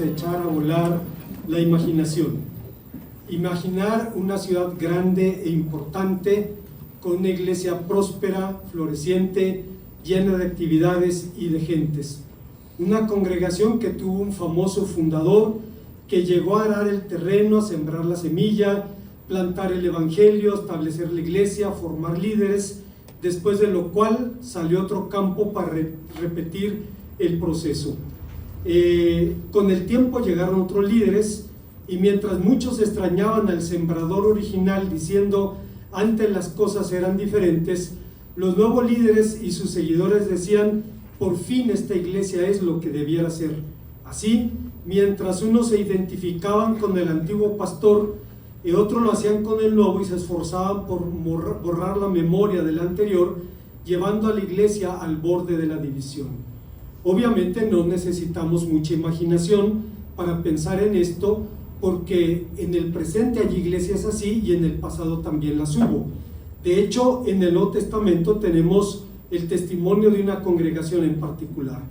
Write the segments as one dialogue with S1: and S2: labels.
S1: Echar a volar la imaginación. Imaginar una ciudad grande e importante con una iglesia próspera, floreciente, llena de actividades y de gentes. Una congregación que tuvo un famoso fundador que llegó a arar el terreno, a sembrar la semilla, plantar el evangelio, establecer la iglesia, formar líderes, después de lo cual salió otro campo para repetir el proceso. Con el tiempo llegaron otros líderes y mientras muchos extrañaban al sembrador original diciendo antes las cosas eran diferentes, los nuevos líderes y sus seguidores decían por fin esta iglesia es lo que debiera ser. Así, mientras unos se identificaban con el antiguo pastor y otros lo hacían con el nuevo y se esforzaban por borrar la memoria del anterior, llevando a la iglesia al borde de la división. Obviamente no necesitamos mucha imaginación para pensar en esto, porque en el presente hay iglesias así y en el pasado también las hubo. De hecho, en el Nuevo Testamento tenemos el testimonio de una congregación en particular.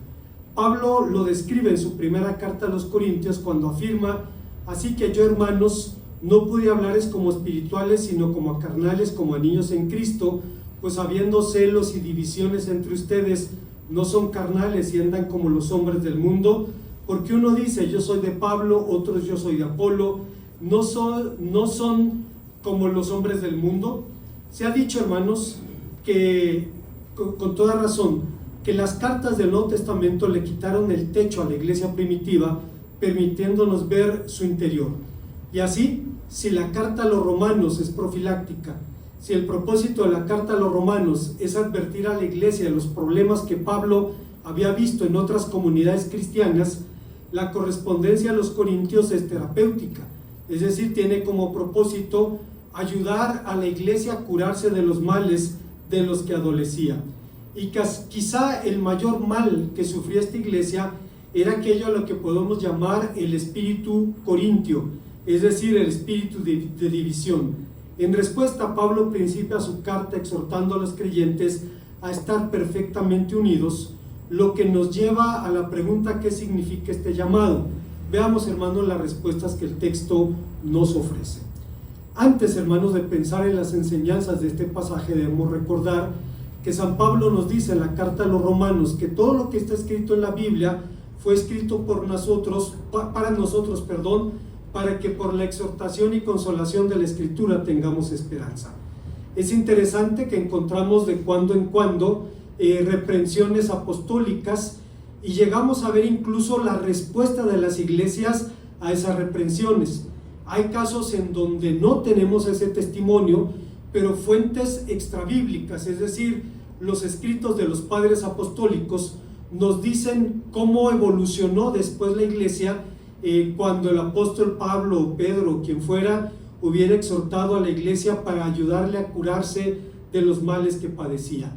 S1: Pablo lo describe en su primera carta a los Corintios cuando afirma: así que yo, hermanos, no pude hablarles como espirituales, sino como a carnales, como a niños en Cristo, pues habiendo celos y divisiones entre ustedes, no son carnales y andan como los hombres del mundo, porque uno dice yo soy de Pablo, otros yo soy de Apolo, no son como los hombres del mundo. Se ha dicho, hermanos, que con toda razón, que las cartas del Nuevo Testamento le quitaron el techo a la iglesia primitiva, permitiéndonos ver su interior. Y así, si la carta a los romanos es profiláctica, si el propósito de la carta a los romanos es advertir a la iglesia de los problemas que Pablo había visto en otras comunidades cristianas, la correspondencia a los corintios es terapéutica, es decir, tiene como propósito ayudar a la iglesia a curarse de los males de los que adolecía. Y quizá el mayor mal que sufría esta iglesia era aquello a lo que podemos llamar el espíritu corintio, es decir, el espíritu de división. En respuesta, Pablo principia su carta exhortando a los creyentes a estar perfectamente unidos, lo que nos lleva a la pregunta: ¿qué significa este llamado? Veamos, hermanos, las respuestas que el texto nos ofrece. Antes, hermanos, de pensar en las enseñanzas de este pasaje, debemos recordar que San Pablo nos dice en la carta a los romanos que todo lo que está escrito en la Biblia fue escrito por nosotros, para que por la exhortación y consolación de la Escritura tengamos esperanza. Es interesante que encontramos de cuando en cuando reprensiones apostólicas y llegamos a ver incluso la respuesta de las iglesias a esas reprensiones. Hay casos en donde no tenemos ese testimonio, pero fuentes extrabíblicas, es decir, los escritos de los padres apostólicos, nos dicen cómo evolucionó después la iglesia cuando el apóstol Pablo o Pedro, quien fuera, hubiera exhortado a la iglesia para ayudarle a curarse de los males que padecía.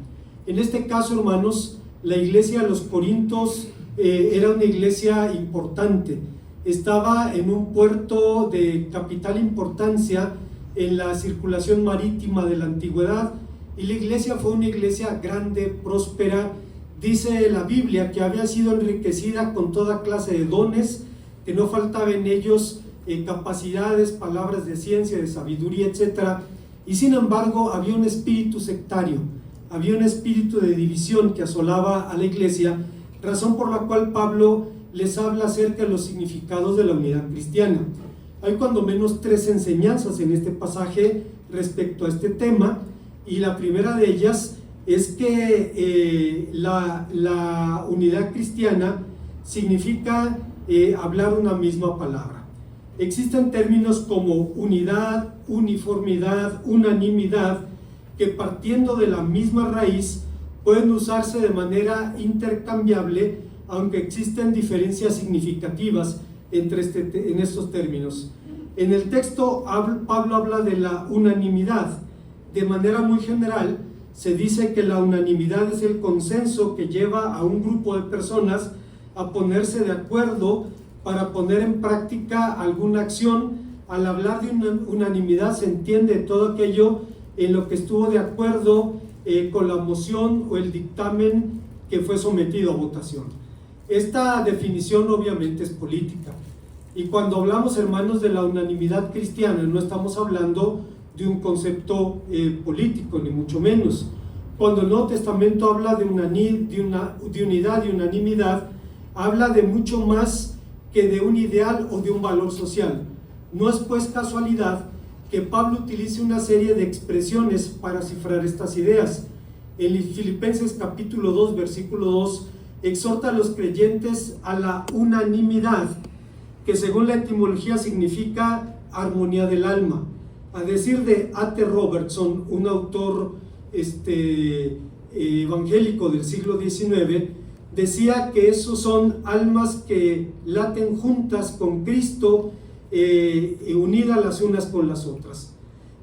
S1: En este caso, hermanos, la iglesia de los Corintios era una iglesia importante, estaba en un puerto de capital importancia en la circulación marítima de la antigüedad, y la iglesia fue una iglesia grande, próspera. Dice la Biblia que había sido enriquecida con toda clase de dones, que no faltaba en ellos capacidades, palabras de ciencia, de sabiduría, etc. Y sin embargo había un espíritu sectario, había un espíritu de división que asolaba a la iglesia, razón por la cual Pablo les habla acerca de los significados de la unidad cristiana. Hay cuando menos 3 enseñanzas en este pasaje respecto a este tema, y la primera de ellas es que la unidad cristiana significa hablar una misma palabra. Existen términos como unidad, uniformidad, unanimidad, que partiendo de la misma raíz pueden usarse de manera intercambiable, aunque existen diferencias significativas en estos términos. En el texto Pablo habla de la unanimidad. De manera muy general se dice que la unanimidad es el consenso que lleva a un grupo de personas a ponerse de acuerdo para poner en práctica alguna acción. Al hablar de unanimidad se entiende todo aquello en lo que estuvo de acuerdo con la moción o el dictamen que fue sometido a votación. Esta definición obviamente es política. Y cuando hablamos, hermanos, de la unanimidad cristiana, no estamos hablando de un concepto político, ni mucho menos. Cuando el Nuevo Testamento habla de unidad y unanimidad, habla de mucho más que de un ideal o de un valor social. No es pues casualidad que Pablo utilice una serie de expresiones para cifrar estas ideas. En Filipenses capítulo 2, versículo 2, exhorta a los creyentes a la unanimidad, que según la etimología significa armonía del alma. A decir de A.T. Robertson, un autor evangélico del siglo XIX, decía que esos son almas que laten juntas con Cristo, unidas las unas con las otras.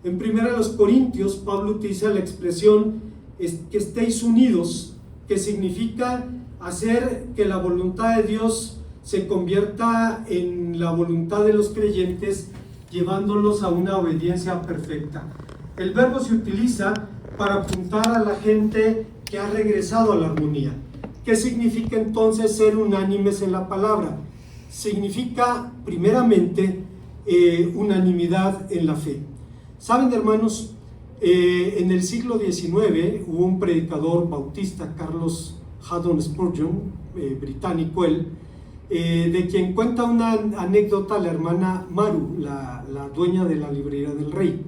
S1: En 1 Corintios, Pablo utiliza la expresión que estéis unidos, que significa hacer que la voluntad de Dios se convierta en la voluntad de los creyentes, llevándolos a una obediencia perfecta. El verbo se utiliza para apuntar a la gente que ha regresado a la armonía. ¿Qué significa entonces ser unánimes en la palabra? Significa primeramente unanimidad en la fe. Saben, hermanos, en el siglo XIX hubo un predicador bautista, Charles Haddon Spurgeon, británico él, de quien cuenta una anécdota la hermana Maru, la dueña de la librería del rey.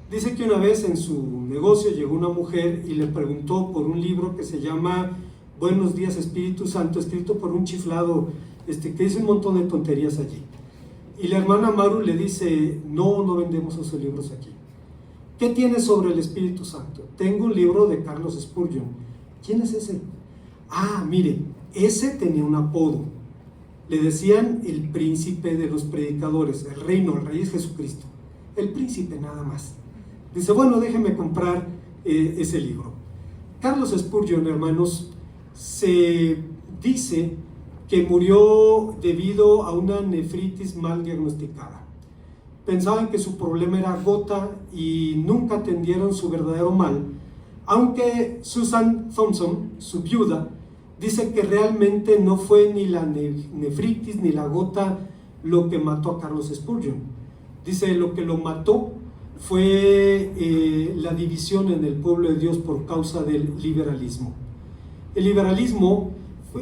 S1: Dice que una vez en su negocio llegó una mujer y le preguntó por un libro que se llama Buenos días Espíritu Santo, escrito por un chiflado que dice un montón de tonterías allí. Y la hermana Maru le dice, no vendemos esos libros aquí. ¿Qué tienes sobre el Espíritu Santo? Tengo un libro de Carlos Spurgeon. ¿Quién es ese? Ah, mire, ese tenía un apodo. Le decían el príncipe de los predicadores, el rey es Jesucristo. El príncipe nada más. Dice, bueno, déjeme comprar ese libro. Carlos Spurgeon, hermanos, se dice que murió debido a una nefritis mal diagnosticada. Pensaban que su problema era gota y nunca atendieron su verdadero mal, aunque Susan Thompson, su viuda, dice que realmente no fue ni la nefritis ni la gota lo que mató a Carlos Spurgeon. Dice, lo que lo mató fue la división en el pueblo de Dios por causa del liberalismo. El liberalismo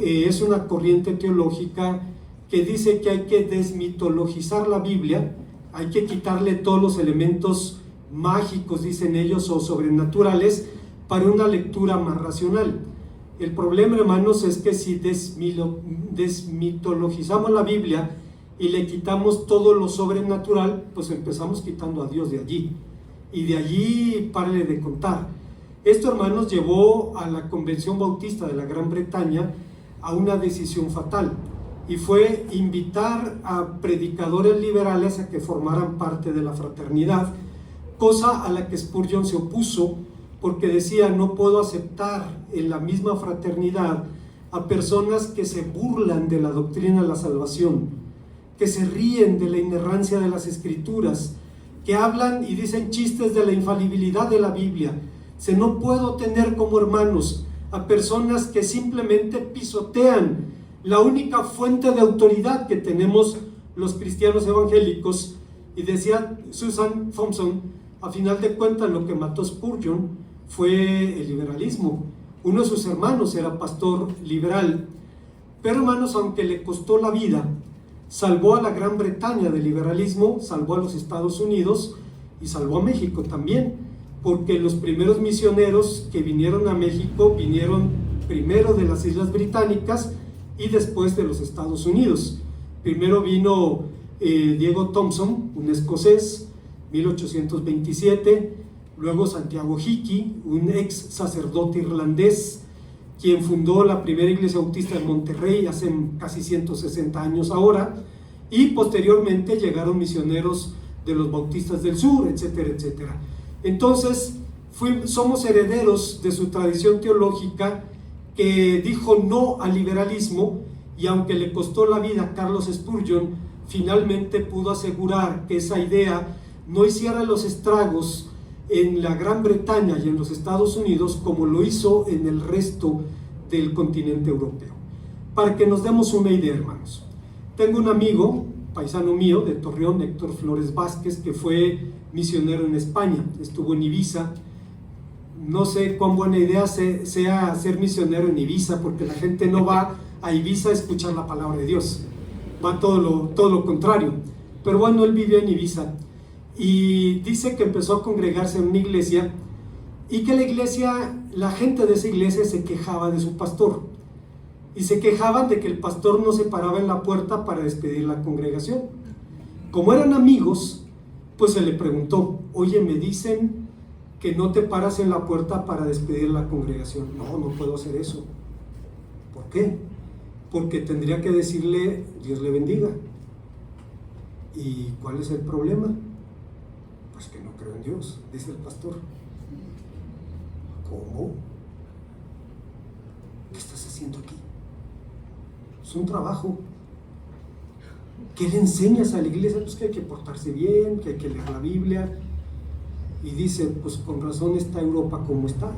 S1: es una corriente teológica que dice que hay que desmitologizar la Biblia, hay que quitarle todos los elementos mágicos, dicen ellos, o sobrenaturales, para una lectura más racional. El problema, hermanos, es que si desmitologizamos la Biblia y le quitamos todo lo sobrenatural, pues empezamos quitando a Dios de allí. Y de allí, párele de contar. Esto, hermanos, llevó a la Convención Bautista de la Gran Bretaña a una decisión fatal, y fue invitar a predicadores liberales a que formaran parte de la fraternidad, cosa a la que Spurgeon se opuso, porque decía, no puedo aceptar en la misma fraternidad a personas que se burlan de la doctrina de la salvación, que se ríen de la inerrancia de las Escrituras, que hablan y dicen chistes de la infalibilidad de la Biblia. No puedo tener como hermanos a personas que simplemente pisotean la única fuente de autoridad que tenemos los cristianos evangélicos. Y decía Susan Thompson, a final de cuentas lo que mató Spurgeon fue el liberalismo. Uno de sus hermanos era pastor liberal, pero, hermanos, aunque le costó la vida, salvó a la Gran Bretaña del liberalismo, salvó a los Estados Unidos y salvó a México también, porque los primeros misioneros que vinieron a México vinieron primero de las Islas Británicas y después de los Estados Unidos. Primero vino Diego Thompson, un escocés, 1827, luego Santiago Hickey, un ex sacerdote irlandés, quien fundó la primera iglesia bautista en Monterrey hace casi 160 años ahora, y posteriormente llegaron misioneros de los bautistas del sur, etcétera, etcétera. Entonces, somos herederos de su tradición teológica, que dijo no al liberalismo, y aunque le costó la vida a Carlos Spurgeon, finalmente pudo asegurar que esa idea no hiciera los estragos en la Gran Bretaña y en los Estados Unidos como lo hizo en el resto del continente europeo. para que nos demos una idea, hermanos. Tengo un amigo, paisano mío, de Torreón, Héctor Flores Vázquez, que fue misionero en España, estuvo en Ibiza. No sé cuán buena idea sea ser misionero en Ibiza, porque la gente no va a Ibiza a escuchar la palabra de Dios, va todo lo contrario. Pero bueno, él vivió en Ibiza y dice que empezó a congregarse en una iglesia y que la gente de esa iglesia se quejaba de su pastor y se quejaban de que el pastor no se paraba en la puerta para despedir la congregación. Como eran amigos, pues se le preguntó: oye, me dicen que no te paras en la puerta para despedir la congregación. No, no puedo hacer eso. ¿Por qué? Porque tendría que decirle Dios le bendiga. ¿Y cuál es el problema? Pues que no creo en Dios, dice el pastor. ¿Cómo? ¿Qué estás haciendo aquí? Es un trabajo. ¿Qué le enseñas a la iglesia? Pues que hay que portarse bien, que hay que leer la Biblia. Y dice, pues con razón está Europa como está.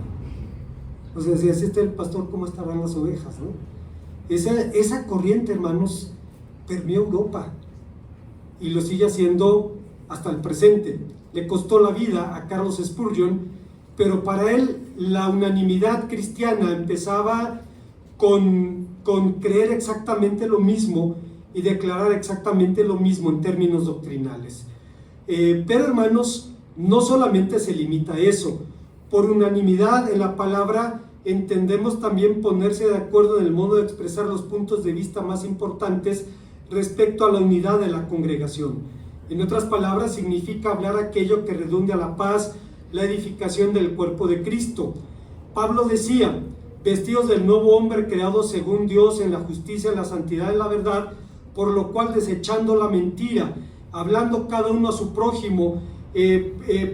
S1: O sea, si así está el pastor, ¿cómo estarán las ovejas, no? Esa corriente, hermanos, permeó Europa y lo sigue haciendo hasta el presente. Le costó la vida a Carlos Spurgeon, pero para él la unanimidad cristiana empezaba con creer exactamente lo mismo y declarar exactamente lo mismo en términos doctrinales. Pero, hermanos, no solamente se limita a eso. Por unanimidad en la palabra entendemos también ponerse de acuerdo en el modo de expresar los puntos de vista más importantes respecto a la unidad de la congregación. En otras palabras, significa hablar aquello que redunde a la paz, la edificación del cuerpo de Cristo. Pablo decía: vestidos del nuevo hombre creado según Dios en la justicia, en la santidad y la verdad, por lo cual desechando la mentira, hablando cada uno a su prójimo,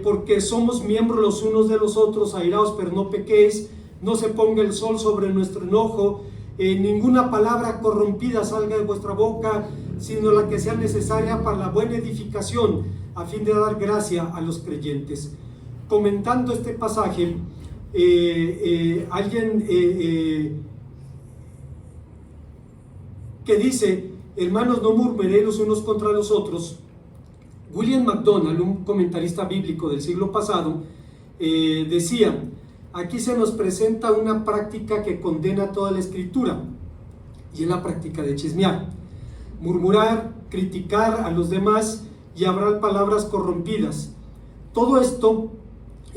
S1: porque somos miembros los unos de los otros, airaos pero no pequéis, no se ponga el sol sobre nuestro enojo, ninguna palabra corrompida salga de vuestra boca, sino la que sea necesaria para la buena edificación, a fin de dar gracia a los creyentes. Comentando este pasaje, alguien que dice: hermanos, no murmuréis los unos contra los otros. William MacDonald, un comentarista bíblico del siglo pasado, decía: aquí se nos presenta una práctica que condena toda la escritura, y es la práctica de chismear, murmurar, criticar a los demás y hablar palabras corrompidas. Todo esto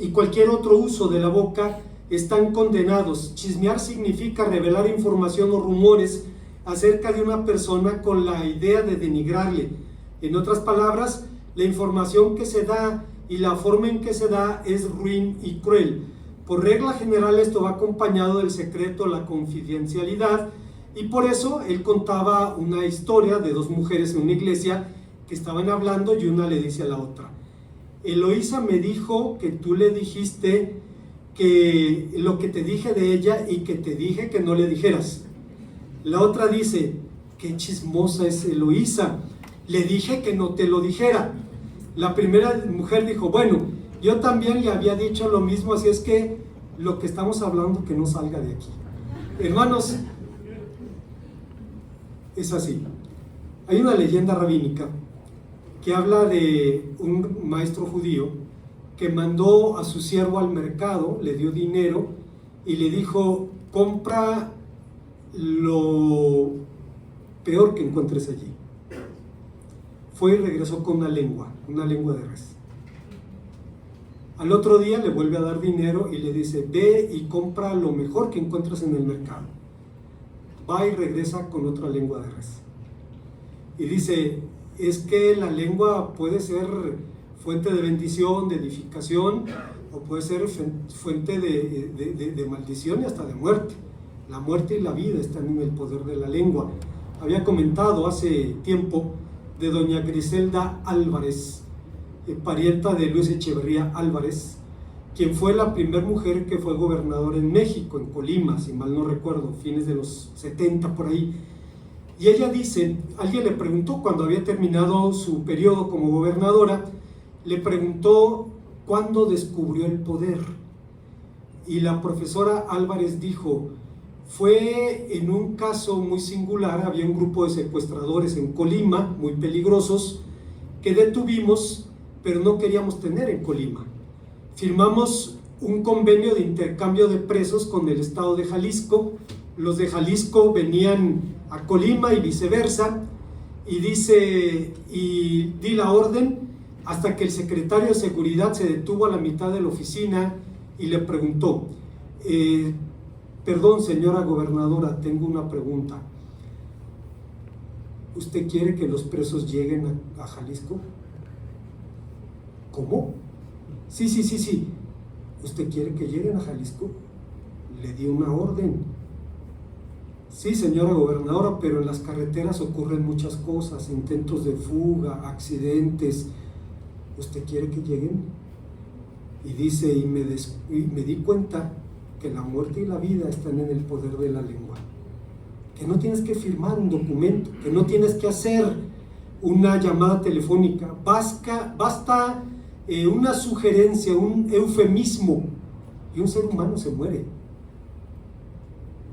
S1: y cualquier otro uso de la boca están condenados. Chismear significa revelar información o rumores acerca de una persona con la idea de denigrarle. En otras palabras, la información que se da y la forma en que se da es ruin y cruel. Por regla general, esto va acompañado del secreto, la confidencialidad, y por eso él contaba una historia de dos mujeres en una iglesia que estaban hablando y una le dice a la otra: Eloísa me dijo que tú le dijiste que lo que te dije de ella y que te dije que no le dijeras. La otra dice: qué chismosa es Eloísa, le dije que no te lo dijera. La primera mujer dijo: bueno, yo también le había dicho lo mismo, así es que lo que estamos hablando que no salga de aquí. Hermanos, es así. Hay una leyenda rabínica que habla de un maestro judío que mandó a su siervo al mercado, le dio dinero y le dijo: compra lo peor que encuentres allí. Fue y regresó con una lengua de res. Al otro día le vuelve a dar dinero y le dice: ve y compra lo mejor que encuentres en el mercado. Va y regresa con otra lengua de res. Y dice: es que la lengua puede ser fuente de bendición, de edificación, o puede ser fuente de maldición y hasta de muerte. La muerte y la vida están en el poder de la lengua. Había comentado hace tiempo de doña Griselda Álvarez, parienta de Luis Echeverría Álvarez, quien fue la primera mujer que fue gobernadora en México, en Colima, si mal no recuerdo, fines de los 70 por ahí. Y ella dice, alguien le preguntó cuando había terminado su periodo como gobernadora, le preguntó cuándo descubrió el poder. Y la profesora Álvarez dijo: Fue en un caso muy singular. Había un grupo de secuestradores en Colima, muy peligrosos, que detuvimos, pero no queríamos tener en Colima. Firmamos un convenio de intercambio de presos con el estado de Jalisco. Los de Jalisco venían a Colima y viceversa, y di la orden hasta que el secretario de Seguridad se detuvo a la mitad de la oficina y le preguntó: perdón, señora gobernadora, tengo una pregunta. ¿Usted quiere que los presos lleguen a Jalisco? ¿Cómo? Sí. ¿Usted quiere que lleguen a Jalisco? Le di una orden. Sí, señora gobernadora, pero en las carreteras ocurren muchas cosas, intentos de fuga, accidentes. ¿Usted quiere que lleguen? Y dice, y me di cuenta que la muerte y la vida están en el poder de la lengua, que no tienes que firmar un documento, que no tienes que hacer una llamada telefónica, basta una sugerencia, un eufemismo, y un ser humano se muere.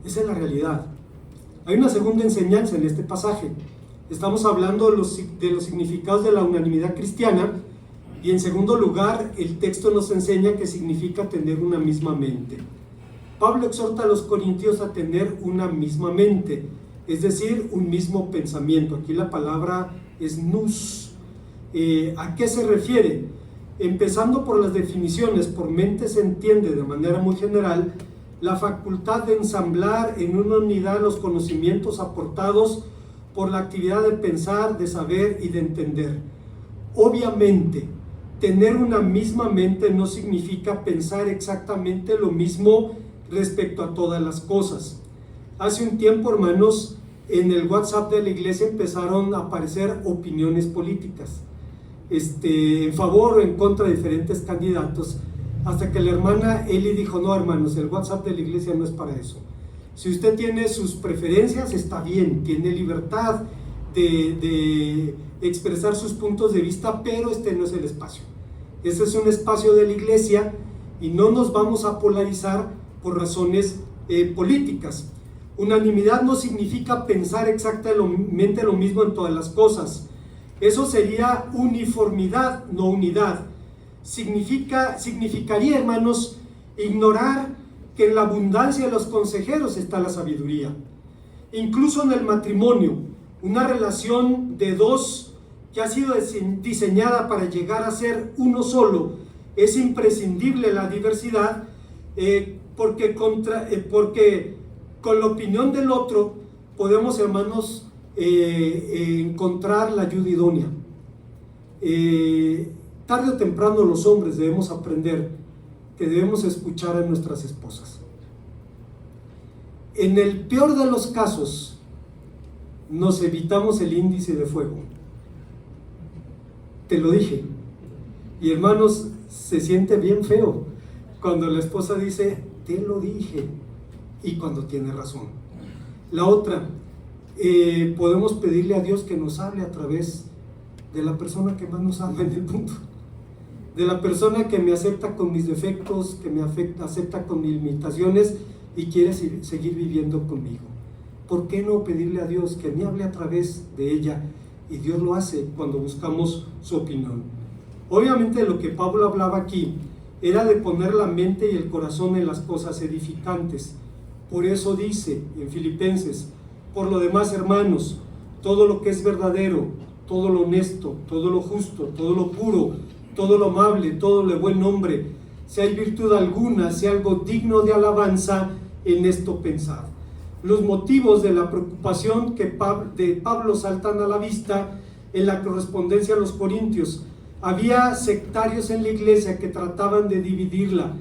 S1: Esa es la realidad. Hay una segunda enseñanza en este pasaje. Estamos hablando de los significados de la unanimidad cristiana, y en segundo lugar, el texto nos enseña que significa tener una misma mente. Pablo exhorta a los corintios a tener una misma mente, es decir, un mismo pensamiento. Aquí la palabra es nous. ¿A qué se refiere? Empezando por las definiciones, por mente se entiende de manera muy general la facultad de ensamblar en una unidad los conocimientos aportados por la actividad de pensar, de saber y de entender. Obviamente, tener una misma mente no significa pensar exactamente lo mismo respecto a todas las cosas. Hace un tiempo, hermanos, en el WhatsApp de la iglesia empezaron a aparecer opiniones políticas, en favor o en contra de diferentes candidatos, hasta que la hermana Eli dijo: no, hermanos, el WhatsApp de la iglesia no es para eso. Si usted tiene sus preferencias, está bien, tiene libertad de expresar sus puntos de vista, pero este no es el espacio. Este es un espacio de la iglesia y no nos vamos a polarizar por razones políticas. Unanimidad no significa pensar exactamente lo mismo en todas las cosas. Eso sería uniformidad, no unidad. Significaría, hermanos, ignorar que en la abundancia de los consejeros está la sabiduría. Incluso en el matrimonio, una relación de dos que ha sido diseñada para llegar a ser uno solo, es imprescindible la diversidad, porque con la opinión del otro podemos, hermanos, encontrar la ayuda idónea. Tarde o temprano los hombres debemos aprender que debemos escuchar a nuestras esposas. En el peor de los casos, nos evitamos el índice de fuego. Te lo dije. Y hermanos, se siente bien feo cuando la esposa dice: te lo dije, y cuando tiene razón. La otra, podemos pedirle a Dios que nos hable a través de la persona que más nos ama en el mundo, de la persona que me acepta con mis defectos, que me acepta con mis limitaciones y quiere seguir viviendo conmigo. ¿Por qué no pedirle a Dios que me hable a través de ella? Y Dios lo hace cuando buscamos su opinión. Obviamente lo que Pablo hablaba aquí era de poner la mente y el corazón en las cosas edificantes. Por eso dice en Filipenses: por lo demás, hermanos, todo lo que es verdadero, todo lo honesto, todo lo justo, todo lo puro, todo lo amable, todo lo de buen nombre, si hay virtud alguna, si algo digno de alabanza, en esto pensad. Los motivos de la preocupación de Pablo saltan a la vista en la correspondencia a los corintios. Había sectarios en la iglesia que trataban de dividirla.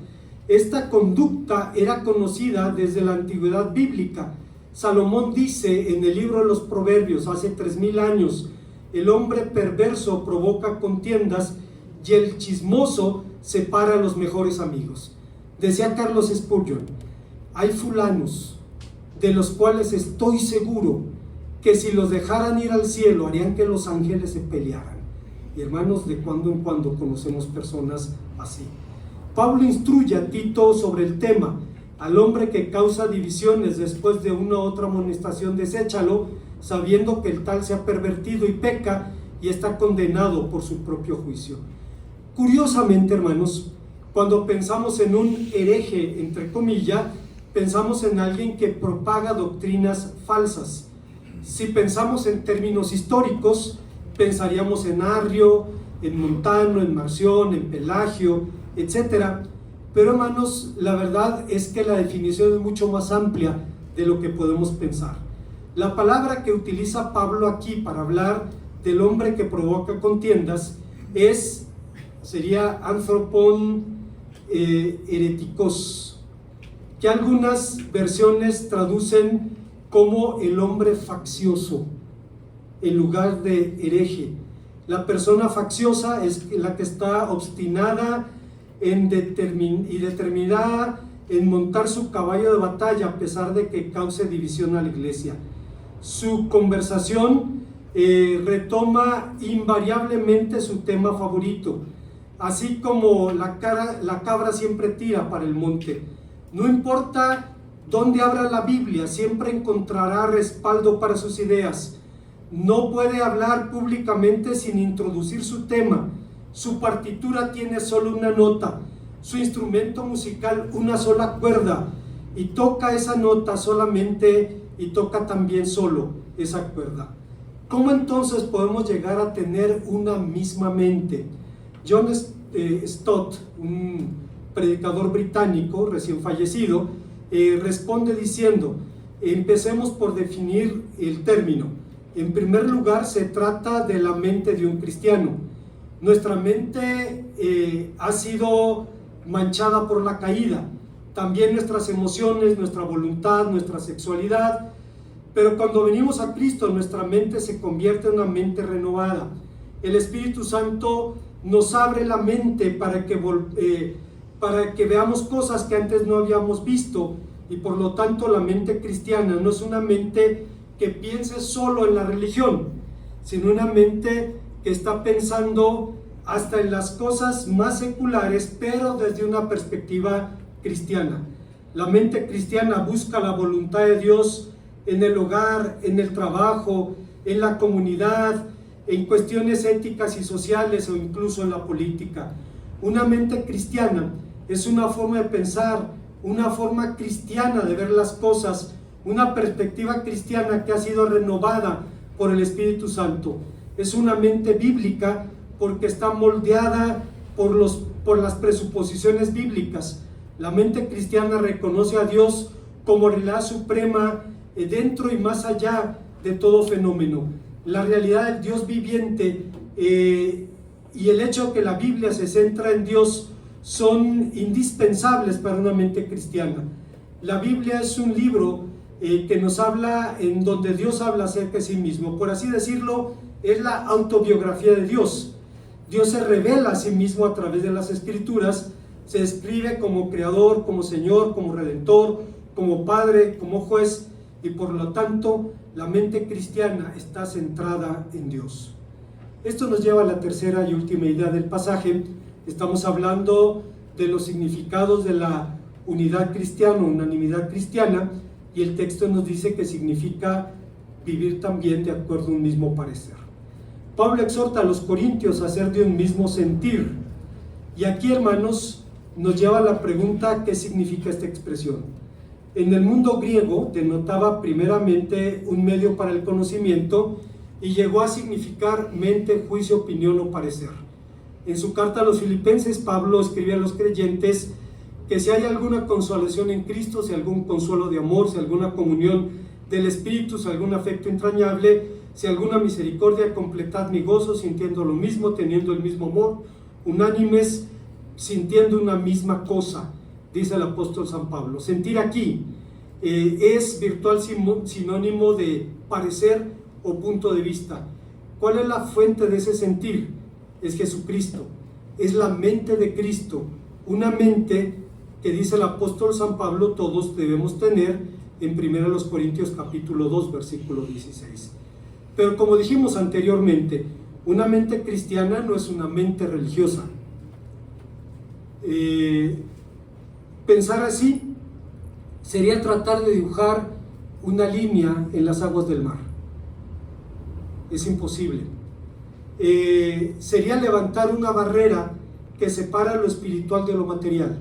S1: Esta conducta era conocida desde la antigüedad bíblica. Salomón dice en el libro de los Proverbios, hace 3000 años: el hombre perverso provoca contiendas y el chismoso separa a los mejores amigos. Decía Carlos Spurgeon: hay fulanos de los cuales estoy seguro que si los dejaran ir al cielo harían que los ángeles se pelearan. Y hermanos, de cuando en cuando conocemos personas así. Pablo instruye a Tito sobre el tema. Al hombre que causa divisiones después de una u otra amonestación, deséchalo, sabiendo que el tal se ha pervertido y peca y está condenado por su propio juicio. Curiosamente, hermanos, cuando pensamos en un hereje, entre comillas, pensamos en alguien que propaga doctrinas falsas. Si pensamos en términos históricos, pensaríamos en Arrio, en Montano, en Marción, en Pelagio, etc. Pero, hermanos, la verdad es que la definición es mucho más amplia de lo que podemos pensar. La palabra que utiliza Pablo aquí para hablar del hombre que provoca contiendas sería anthropon hereticos, que algunas versiones traducen como el hombre faccioso en lugar de hereje. La persona facciosa es la que está obstinada y determinada en montar su caballo de batalla a pesar de que cause división a la iglesia. Su conversación retoma invariablemente su tema favorito, así como la cabra siempre tira para el monte. No importa dónde abra la Biblia, siempre encontrará respaldo para sus ideas. No puede hablar públicamente sin introducir su tema. Su partitura tiene solo una nota, su instrumento musical una sola cuerda, y toca esa nota solamente y toca también solo esa cuerda. ¿Cómo entonces podemos llegar a tener una misma mente? John Stott, un predicador británico recién fallecido, responde diciendo: empecemos por definir el término. En primer lugar, se trata de la mente de un cristiano. Nuestra mente ha sido manchada por la caída, también nuestras emociones, nuestra voluntad, nuestra sexualidad, pero cuando venimos a Cristo, nuestra mente se convierte en una mente renovada. El Espíritu Santo nos abre la mente para que veamos cosas que antes no habíamos visto, y por lo tanto la mente cristiana no es una mente que piense solo en la religión, sino una mente que está pensando hasta en las cosas más seculares, pero desde una perspectiva cristiana. La mente cristiana busca la voluntad de Dios en el hogar, en el trabajo, en la comunidad, en cuestiones éticas y sociales o incluso en la política. Una mente cristiana es una forma de pensar, una forma cristiana de ver las cosas, una perspectiva cristiana que ha sido renovada por el Espíritu Santo. Es una mente bíblica porque está moldeada por las presuposiciones bíblicas. La mente cristiana reconoce a Dios como realidad suprema dentro y más allá de todo fenómeno. La realidad del Dios viviente y el hecho de que la Biblia se centra en Dios son indispensables para una mente cristiana. La Biblia es un libro que nos habla, en donde Dios habla acerca de sí mismo. Por así decirlo, es la autobiografía de Dios. Dios se revela a sí mismo a través de las Escrituras, se describe como Creador, como Señor, como Redentor, como Padre, como Juez, y por lo tanto la mente cristiana está centrada en Dios. Esto nos lleva a la tercera y última idea del pasaje. Estamos hablando de los significados de la unidad cristiana, unanimidad cristiana, y el texto nos dice que significa vivir también de acuerdo a un mismo parecer. Pablo exhorta a los corintios a ser de un mismo sentir, y aquí, hermanos, nos lleva a la pregunta: ¿qué significa esta expresión? En el mundo griego denotaba primeramente un medio para el conocimiento y llegó a significar mente, juicio, opinión o parecer. En su carta a los Filipenses, Pablo escribe a los creyentes que si hay alguna consolación en Cristo, si algún consuelo de amor, si alguna comunión del Espíritu, si algún afecto entrañable, si alguna misericordia, completad mi gozo, sintiendo lo mismo, teniendo el mismo amor, unánimes, sintiendo una misma cosa, dice el apóstol San Pablo. Sentir aquí es virtual sinónimo de parecer o punto de vista. ¿Cuál es la fuente de ese sentir? Es Jesucristo, es la mente de Cristo, una mente que dice el apóstol San Pablo todos debemos tener en 1 Corintios capítulo 2 versículo 16. Pero como dijimos anteriormente, una mente cristiana no es una mente religiosa. Pensar así sería tratar de dibujar una línea en las aguas del mar. Es imposible. Sería levantar una barrera que separa lo espiritual de lo material.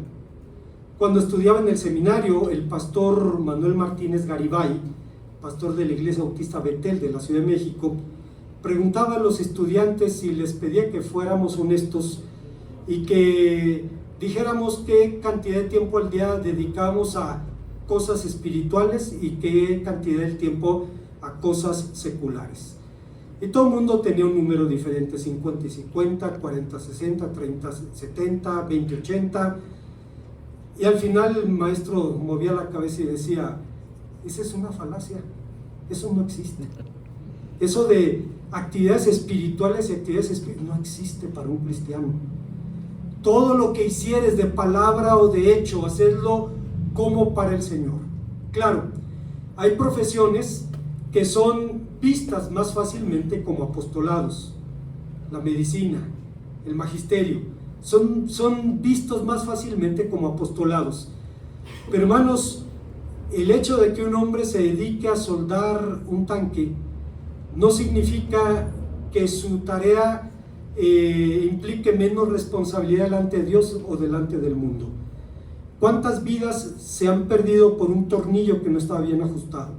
S1: Cuando estudiaba en el seminario, el pastor Manuel Martínez Garibay, pastor de la Iglesia Bautista Betel de la Ciudad de México, preguntaba a los estudiantes si les pedía que fuéramos honestos y que dijéramos qué cantidad de tiempo al día dedicamos a cosas espirituales y qué cantidad de tiempo a cosas seculares. Y todo el mundo tenía un número diferente, 50 y 50, 40, 60, 30, 70, 20, 80. Y al final el maestro movía la cabeza y decía, esa es una falacia, eso no existe. Eso de actividades espirituales y no existe para un cristiano. Todo lo que hicieres de palabra o de hecho, hacerlo como para el Señor. Claro, hay profesiones que son vistas más fácilmente como apostolados. La medicina, el magisterio, son vistos más fácilmente como apostolados. Pero hermanos, el hecho de que un hombre se dedique a soldar un tanque no significa que su tarea implique menos responsabilidad delante de Dios o delante del mundo. ¿Cuántas vidas se han perdido por un tornillo que no estaba bien ajustado?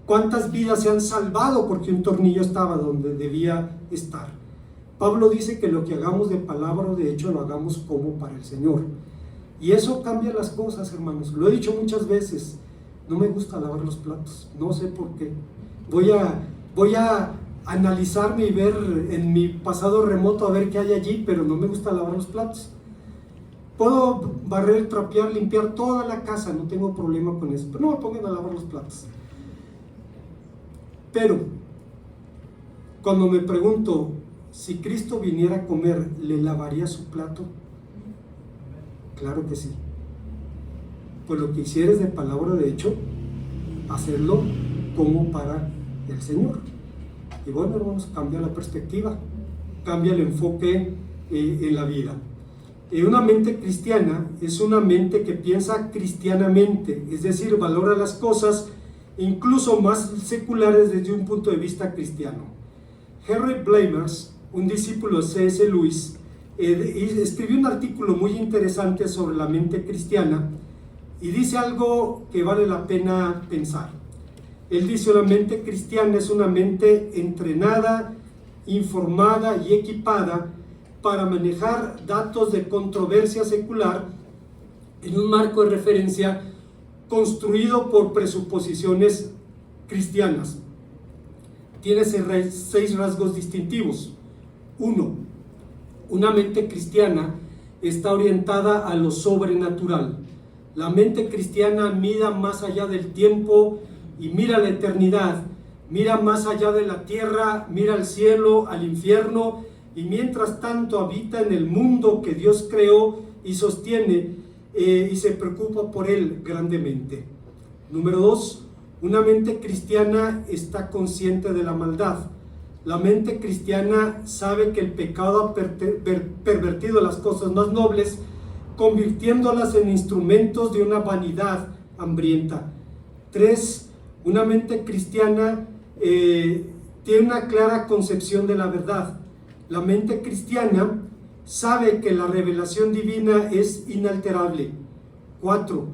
S1: ¿Cuántas vidas se han salvado porque un tornillo estaba donde debía estar? Pablo dice que lo que hagamos de palabra o de hecho lo hagamos como para el Señor. Y eso cambia las cosas, hermanos. Lo he dicho muchas veces, no me gusta lavar los platos, no sé por qué. Voy a analizarme y ver en mi pasado remoto a ver qué hay allí, pero no me gusta lavar los platos. Puedo barrer, trapear, limpiar toda la casa, no tengo problema con eso, pero no me pongan a lavar los platos. Pero cuando me pregunto, si Cristo viniera a comer, ¿le lavaría su plato? Claro que sí. Pues lo que hicieres de palabra de hecho, hacerlo como para el Señor. Y bueno, hermanos, cambia la perspectiva, cambia el enfoque en la vida. Una mente cristiana es una mente que piensa cristianamente, es decir, valora las cosas incluso más seculares desde un punto de vista cristiano. Henry Blamers, un discípulo de C.S. Lewis, escribió un artículo muy interesante sobre la mente cristiana y dice algo que vale la pena pensar. Él dice: la mente cristiana es una mente entrenada, informada y equipada para manejar datos de controversia secular en un marco de referencia construido por presuposiciones cristianas. Tiene 6 rasgos distintivos. 1. Una mente cristiana está orientada a lo sobrenatural. La mente cristiana mira más allá del tiempo y mira la eternidad, mira más allá de la tierra, mira al cielo, al infierno, y mientras tanto habita en el mundo que Dios creó y sostiene y se preocupa por él grandemente. Número 2, una mente cristiana está consciente de la maldad. La mente cristiana sabe que el pecado ha pervertido las cosas más nobles, convirtiéndolas en instrumentos de una vanidad hambrienta. 3, una mente cristiana tiene una clara concepción de la verdad. La mente cristiana sabe que la revelación divina es inalterable. 4,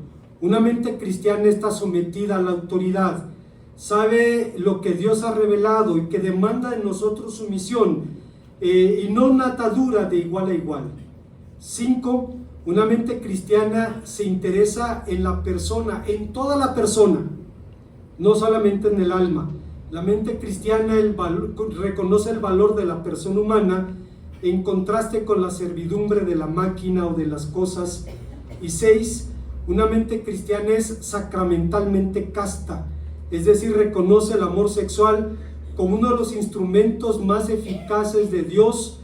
S1: una mente cristiana está sometida a la autoridad. Sabe lo que Dios ha revelado y que demanda de nosotros sumisión y no una atadura de igual a igual. 5, una mente cristiana se interesa en la persona, en toda la persona, no solamente en el alma. La mente cristiana reconoce el valor de la persona humana en contraste con la servidumbre de la máquina o de las cosas. Y 6, una mente cristiana es sacramentalmente casta, es decir, reconoce el amor sexual como uno de los instrumentos más eficaces de Dios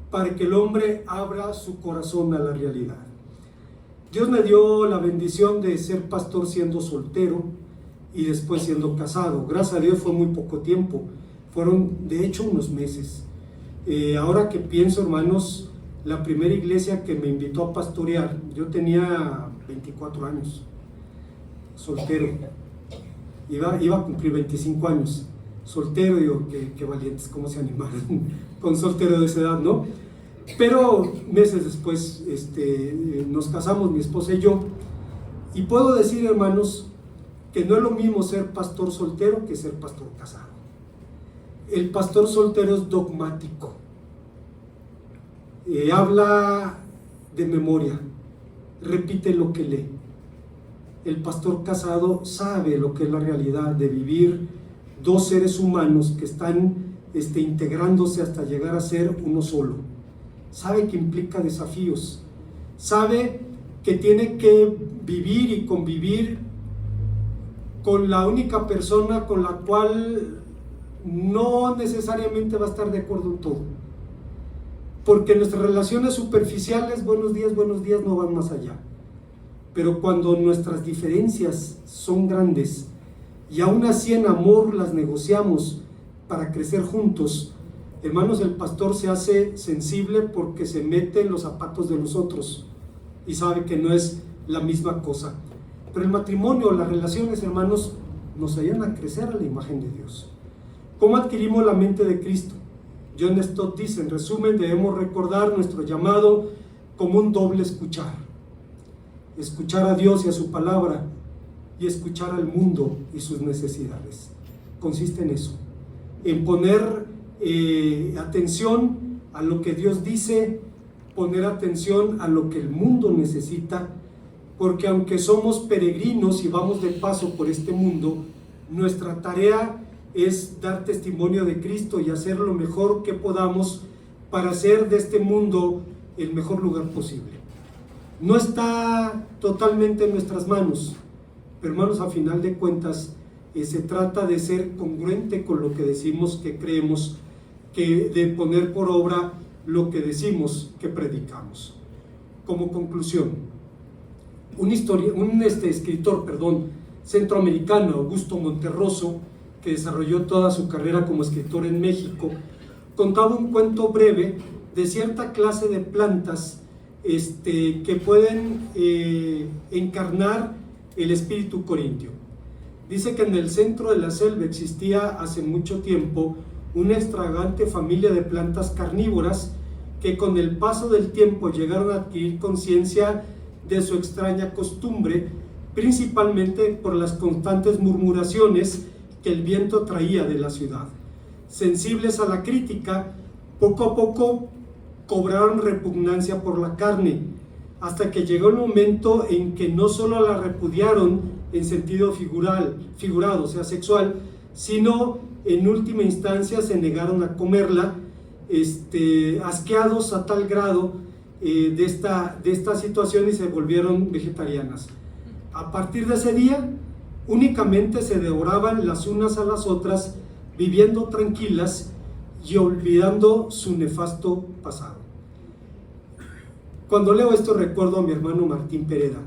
S1: para que el hombre abra su corazón a la realidad. Dios me dio la bendición de ser pastor siendo soltero y después siendo casado. Gracias a Dios fue muy poco tiempo, fueron de hecho unos meses. Ahora que pienso, hermanos, la primera iglesia que me invitó a pastorear, yo tenía 24 años. soltero. Iba a cumplir 25 años. Soltero, digo, qué valientes, cómo se animaron con soltero de esa edad, ¿no? Pero meses después nos casamos, mi esposa y yo, y puedo decir, hermanos, que no es lo mismo ser pastor soltero que ser pastor casado. El pastor soltero es dogmático, habla de memoria, repite lo que lee. El pastor casado sabe lo que es la realidad de vivir dos seres humanos que están integrándose hasta llegar a ser uno solo. Sabe que implica desafíos, sabe que tiene que vivir y convivir con la única persona con la cual no necesariamente va a estar de acuerdo en todo, porque nuestras relaciones superficiales, buenos días, no van más allá. Pero cuando nuestras diferencias son grandes y aún así en amor las negociamos para crecer juntos, hermanos, el pastor se hace sensible porque se mete en los zapatos de los otros y sabe que no es la misma cosa. Pero el matrimonio, las relaciones, hermanos, nos ayudan a crecer a la imagen de Dios. ¿Cómo adquirimos la mente de Cristo? John Stott dice, en resumen, debemos recordar nuestro llamado como un doble escuchar. Escuchar a Dios y a su palabra, y escuchar al mundo y sus necesidades. Consiste en eso, en poner atención a lo que Dios dice, poner atención a lo que el mundo necesita, porque aunque somos peregrinos y vamos de paso por este mundo, nuestra tarea es dar testimonio de Cristo y hacer lo mejor que podamos para hacer de este mundo el mejor lugar posible. No está totalmente en nuestras manos, pero hermanos, a final de cuentas, se trata de ser congruente con lo que decimos que creemos, que de poner por obra lo que decimos que predicamos. Como conclusión, un escritor centroamericano, Augusto Monterroso, que desarrolló toda su carrera como escritor en México, contaba un cuento breve de cierta clase de plantas que pueden encarnar el espíritu corintio. Dice que en el centro de la selva existía hace mucho tiempo una extravagante familia de plantas carnívoras que con el paso del tiempo llegaron a adquirir conciencia de su extraña costumbre, principalmente por las constantes murmuraciones que el viento traía de la ciudad. Sensibles a la crítica, poco a poco cobraron repugnancia por la carne, hasta que llegó el momento en que no solo la repudiaron en sentido figurado, o sea, sexual, sino en última instancia se negaron a comerla, asqueados a tal grado de esta situación, y se volvieron vegetarianas. A partir de ese día, únicamente se devoraban las unas a las otras, viviendo tranquilas y olvidando su nefasto pasado. Cuando leo esto recuerdo a mi hermano Martín Pereda,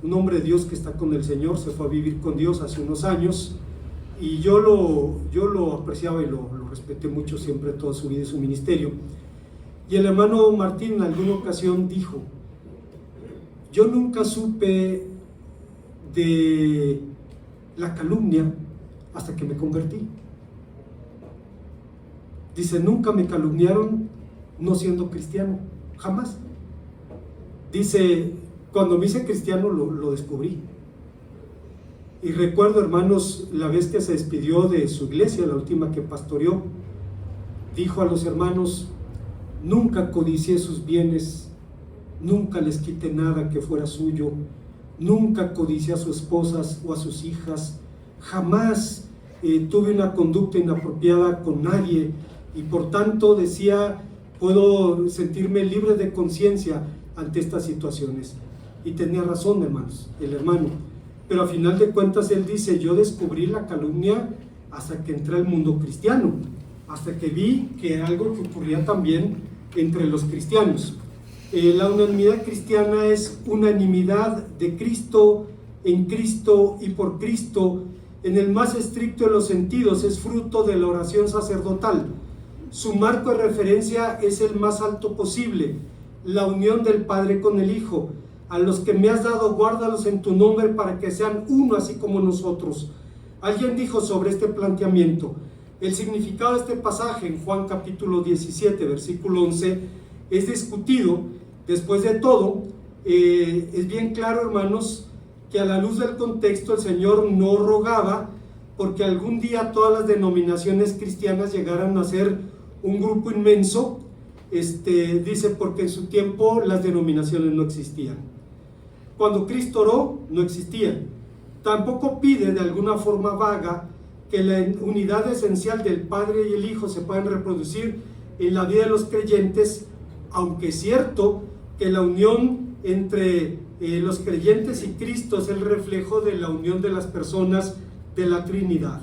S1: un hombre de Dios que está con el Señor, se fue a vivir con Dios hace unos años, y yo lo apreciaba y lo respeté mucho siempre toda su vida y su ministerio. Y el hermano Martín en alguna ocasión dijo: yo nunca supe de la calumnia hasta que me convertí. Dice, nunca me calumniaron no siendo cristiano, jamás. Dice, cuando me hice cristiano lo descubrí. Y recuerdo, hermanos, la vez que se despidió de su iglesia, la última que pastoreó, dijo a los hermanos: nunca codicié sus bienes, nunca les quité nada que fuera suyo, nunca codicié a sus esposas o a sus hijas, jamás tuve una conducta inapropiada con nadie, y por tanto, decía, puedo sentirme libre de conciencia ante estas situaciones. Y tenía razón, hermanos, el hermano. Pero a final de cuentas él dice: yo descubrí la calumnia hasta que entré al mundo cristiano, hasta que vi que era algo que ocurría también entre los cristianos. La unanimidad cristiana es unanimidad de Cristo, en Cristo y por Cristo, en el más estricto de los sentidos. Es fruto de la oración sacerdotal. Su marco de referencia es el más alto posible, la unión del Padre con el Hijo. A los que me has dado, guárdalos en tu nombre para que sean uno, así como nosotros. Alguien dijo sobre este planteamiento: el significado de este pasaje en Juan capítulo 17, versículo 11, es discutido. Después de todo, es bien claro, hermanos, que a la luz del contexto el Señor no rogaba porque algún día todas las denominaciones cristianas llegaran a ser un grupo inmenso. Dice, porque en su tiempo las denominaciones no existían. Cuando Cristo oró, no existían. Tampoco pide de alguna forma vaga que la unidad esencial del Padre y el Hijo se puedan reproducir en la vida de los creyentes, aunque es cierto que la unión entre los creyentes y Cristo es el reflejo de la unión de las personas de la Trinidad.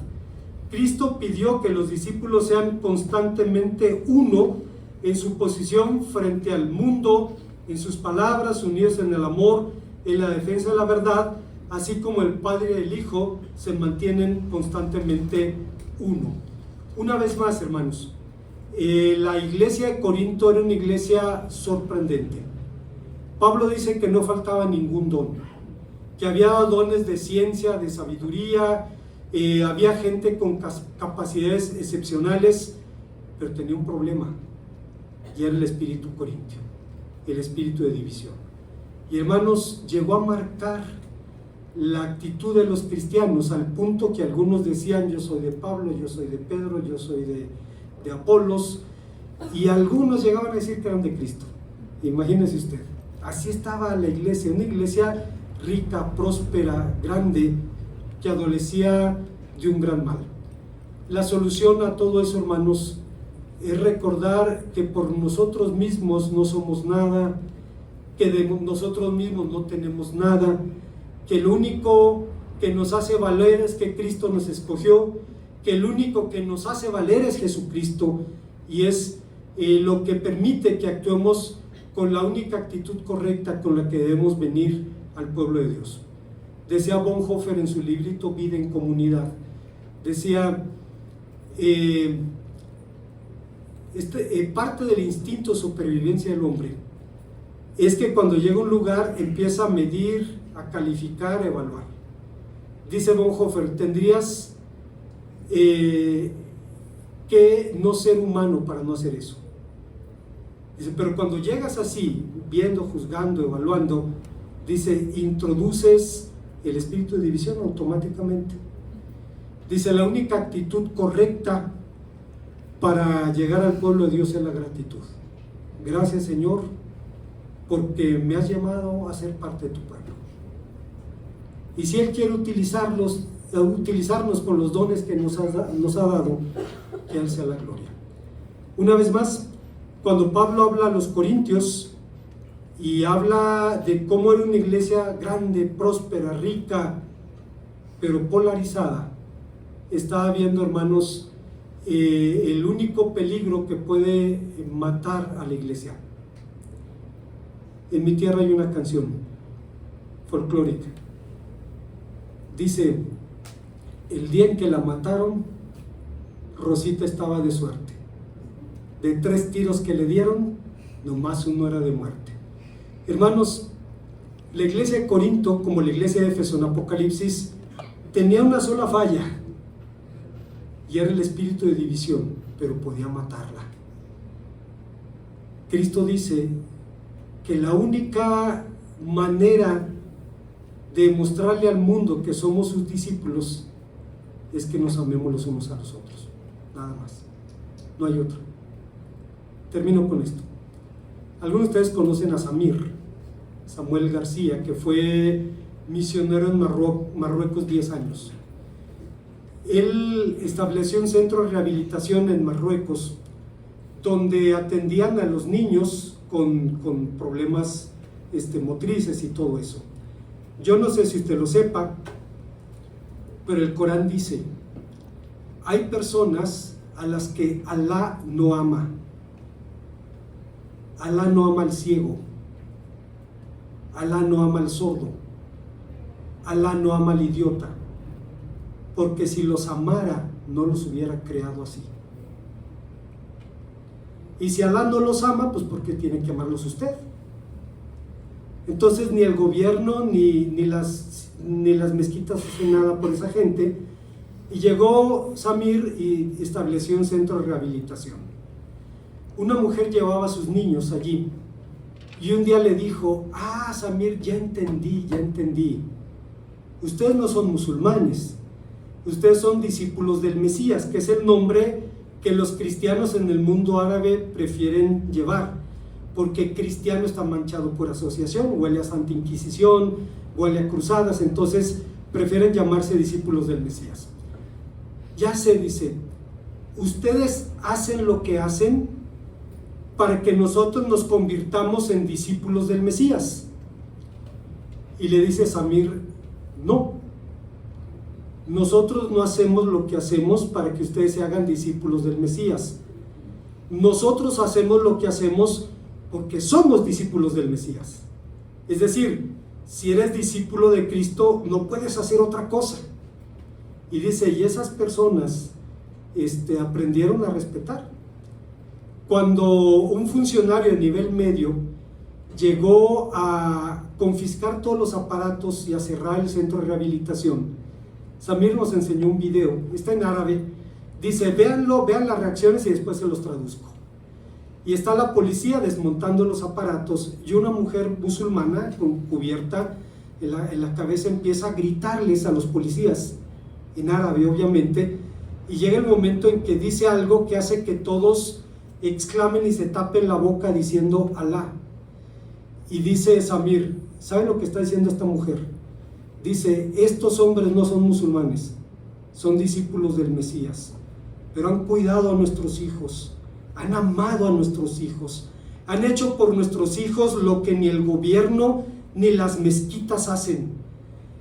S1: Cristo pidió que los discípulos sean constantemente uno en su posición frente al mundo, en sus palabras, unidos en el amor, en la defensa de la verdad, así como el Padre y el Hijo se mantienen constantemente uno. Una vez más, hermanos, la iglesia de Corinto era una iglesia sorprendente. Pablo dice que no faltaba ningún don, que había dones de ciencia, de sabiduría, había gente con capacidades excepcionales, pero tenía un problema, y era el espíritu corintio, el espíritu de división. Y hermanos, llegó a marcar la actitud de los cristianos al punto que algunos decían: yo soy de Pablo, yo soy de Pedro, yo soy de Apolos, y algunos llegaban a decir que eran de Cristo. Imagínese usted, así estaba la iglesia, una iglesia rica, próspera, grande, que adolecía de un gran mal. La solución a todo eso, hermanos, es recordar que por nosotros mismos no somos nada, que de nosotros mismos no tenemos nada, que lo único que nos hace valer es que Cristo nos escogió, que el único que nos hace valer es Jesucristo, y es lo que permite que actuemos con la única actitud correcta con la que debemos venir al pueblo de Dios. Decía Bonhoeffer en su librito Vida en Comunidad, decía, parte del instinto de supervivencia del hombre es que cuando llega a un lugar empieza a medir, a calificar, a evaluar. Dice Bonhoeffer, tendrías que no ser humano para no hacer eso. Dice, pero cuando llegas así, viendo, juzgando, evaluando, dice, introduces el espíritu de división automáticamente. Dice, la única actitud correcta para llegar al pueblo de Dios es la gratitud. Gracias, Señor, porque me has llamado a ser parte de tu pueblo. Y si Él quiere utilizarnos con los dones que nos ha dado, que Él sea la gloria. Una vez más, cuando Pablo habla a los corintios y habla de cómo era una iglesia grande, próspera, rica, pero polarizada, está viendo, hermanos, el único peligro que puede matar a la iglesia. En mi tierra hay una canción folclórica. Dice, el día en que la mataron, Rosita estaba de suerte. De 3 tiros que le dieron, nomás uno era de muerte. Hermanos, la iglesia de Corinto, como la iglesia de Éfeso en Apocalipsis, tenía una sola falla, y era el espíritu de división, pero podía matarla. Cristo dice que la única manera de mostrarle al mundo que somos sus discípulos es que nos amemos los unos a los otros, nada más, no hay otro. Termino con esto. Algunos de ustedes conocen a Samuel García, que fue misionero en Marruecos 10 años. Él estableció un centro de rehabilitación en Marruecos donde atendían a los niños con problemas motrices y todo eso. Yo no sé si usted lo sepa, pero el Corán dice, hay personas a las que Alá no ama. Alá no ama al ciego, Alá no ama al sordo, Alá no ama al idiota, porque si los amara no los hubiera creado así. Y si Alá no los ama, pues ¿por qué tiene que amarlos usted? Entonces ni el gobierno ni las mezquitas hacen nada por esa gente. Y llegó Samir y estableció un centro de rehabilitación. Una mujer llevaba a sus niños allí y un día le dijo: Samir, ya entendí. Ustedes no son musulmanes, ustedes son discípulos del Mesías, que es el nombre que los cristianos en el mundo árabe prefieren llevar, porque cristiano está manchado por asociación, huele a Santa Inquisición, huele a cruzadas, entonces prefieren llamarse discípulos del Mesías. Ya sé, dice, ustedes hacen lo que hacen para que nosotros nos convirtamos en discípulos del Mesías. Y le dice Samir: no, nosotros no hacemos lo que hacemos para que ustedes se hagan discípulos del Mesías. Nosotros hacemos lo que hacemos porque somos discípulos del Mesías. Es decir, si eres discípulo de Cristo, no puedes hacer otra cosa. Y dice, y esas personas aprendieron a respetar. Cuando un funcionario de nivel medio llegó a confiscar todos los aparatos y a cerrar el centro de rehabilitación, Samir nos enseñó un video, está en árabe, dice, véanlo, vean las reacciones y después se los traduzco. Y está la policía desmontando los aparatos y una mujer musulmana con cubierta en la cabeza empieza a gritarles a los policías, en árabe obviamente, y llega el momento en que dice algo que hace que todos exclamen y se tapen la boca diciendo Alá. Y dice Samir, ¿saben lo que está diciendo esta mujer? Dice, estos hombres no son musulmanes, son discípulos del Mesías, pero han cuidado a nuestros hijos, han amado a nuestros hijos, han hecho por nuestros hijos lo que ni el gobierno ni las mezquitas hacen.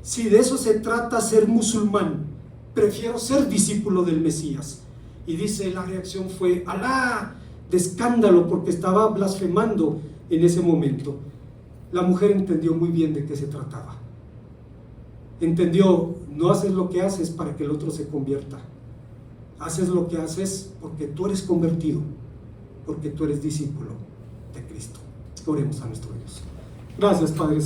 S1: Si de eso se trata ser musulmán, prefiero ser discípulo del Mesías. Y dice, la reacción fue Alá, de escándalo, porque estaba blasfemando en ese momento. La mujer entendió muy bien de qué se trataba. Entendió, no haces lo que haces para que el otro se convierta. Haces lo que haces porque tú eres convertido, porque tú eres discípulo de Cristo. Oremos a nuestro Dios. Gracias, Padre.